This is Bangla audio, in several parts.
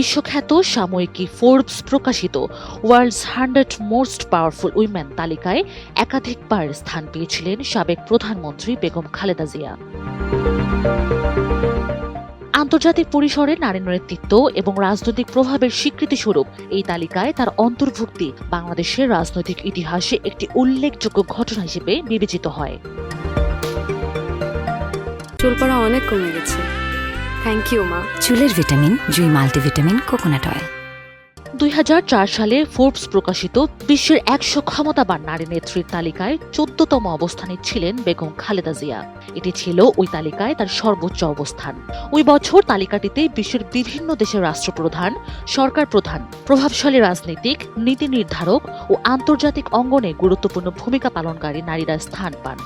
বিশ্বখ্যাত সাময়িকী ফোর্বস প্রকাশিত ওয়ার্ল্ডস 100 মোস্ট পাওয়ারফুল উইমেন তালিকায় একাধিকবার স্থান পেয়েছিলেন সাবেক প্রধানমন্ত্রী বেগম খালেদা জিয়া। আন্তর্জাতিক পরিসরে নারী নেতৃত্ব এবং রাজনৈতিক প্রভাবের স্বীকৃতিস্বরূপ এই তালিকায় তার অন্তর্ভুক্তি বাংলাদেশের রাজনৈতিক ইতিহাসে একটি উল্লেখযোগ্য ঘটনা হিসেবে বিবেচিত হয়। চুল পড়া অনেক কমে গেছে, থ্যাংক ইউ মা। চুলের ভিটামিন জুই মাল্টিভিটামিন কোকোনাট অয়েল। 2004 সালে ফোর্বস প্রকাশিত বিশ্বের 100 ক্ষমতাবান নারী নেত্রীর তালিকায় 14তম অবস্থানে ছিলেন বেগম খালেদা জিয়া। এটি ছিল ওই তালিকায় তার সর্বোচ্চ অবস্থান। ওই বছর তালিকাটিতে বিশ্বের বিভিন্ন দেশের রাষ্ট্রপ্রধান, সরকার প্রধান, প্রভাবশালী রাজনীতিক, নীতি নির্ধারক ও আন্তর্জাতিক অঙ্গনে গুরুত্বপূর্ণ ভূমিকা পালনকারী নারীরা স্থান পান।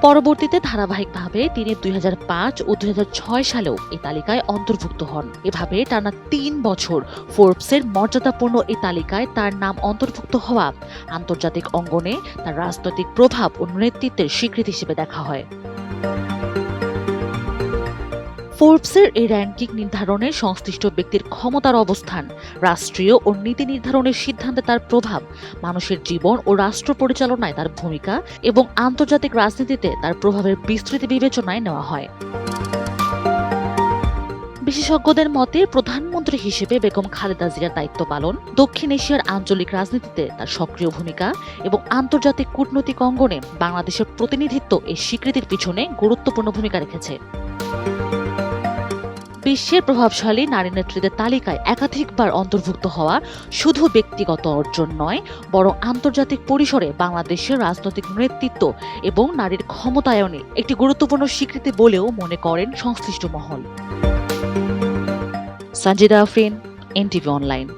পরবর্তীতে ধারাবাহিকভাবে তিনি 2005 ও 2006 সালেও এই তালিকায় অন্তর্ভুক্ত হন। এভাবে টানা 3 বছর ফোর্বসের মর্যাদাপূর্ণ এই তালিকায় তার নাম অন্তর্ভুক্ত হওয়া আন্তর্জাতিক অঙ্গনে তার রাজনৈতিক প্রভাব ও নেতৃত্বের স্বীকৃতি হিসেবে দেখা হয়। ফোর্বসের এই র্যাঙ্কিং নির্ধারণে সংশ্লিষ্ট ব্যক্তির ক্ষমতার অবস্থান, রাষ্ট্রীয় ও নীতি নির্ধারণের সিদ্ধান্তে তার প্রভাব, মানুষের জীবন ও রাষ্ট্র পরিচালনায় তার ভূমিকা এবং আন্তর্জাতিক রাজনীতিতে তার প্রভাবের বিস্তৃতি বিবেচনায় নেওয়া হয়। বিশেষজ্ঞদের মতে প্রধানমন্ত্রী হিসেবে বেগম খালেদা জিয়ার দায়িত্ব পালন, দক্ষিণ এশিয়ার আঞ্চলিক রাজনীতিতে তার সক্রিয় ভূমিকা এবং আন্তর্জাতিক কূটনৈতিক অঙ্গনে বাংলাদেশের প্রতিনিধিত্ব এই স্বীকৃতির পিছনে গুরুত্বপূর্ণ ভূমিকা রেখেছে। বিশ্বের প্রভাবশালী নারী নেত্রীদের তালিকায় একাধিকবার অন্তর্ভুক্ত হওয়া শুধু ব্যক্তিগত অর্জন নয়, বরং আন্তর্জাতিক পরিসরে বাংলাদেশের রাজনৈতিক নেতৃত্ব এবং নারীর ক্ষমতায়নে একটি গুরুত্বপূর্ণ স্বীকৃতি বলেও মনে করেন সংশ্লিষ্ট মহল। Sanjida Afrin, NTV online.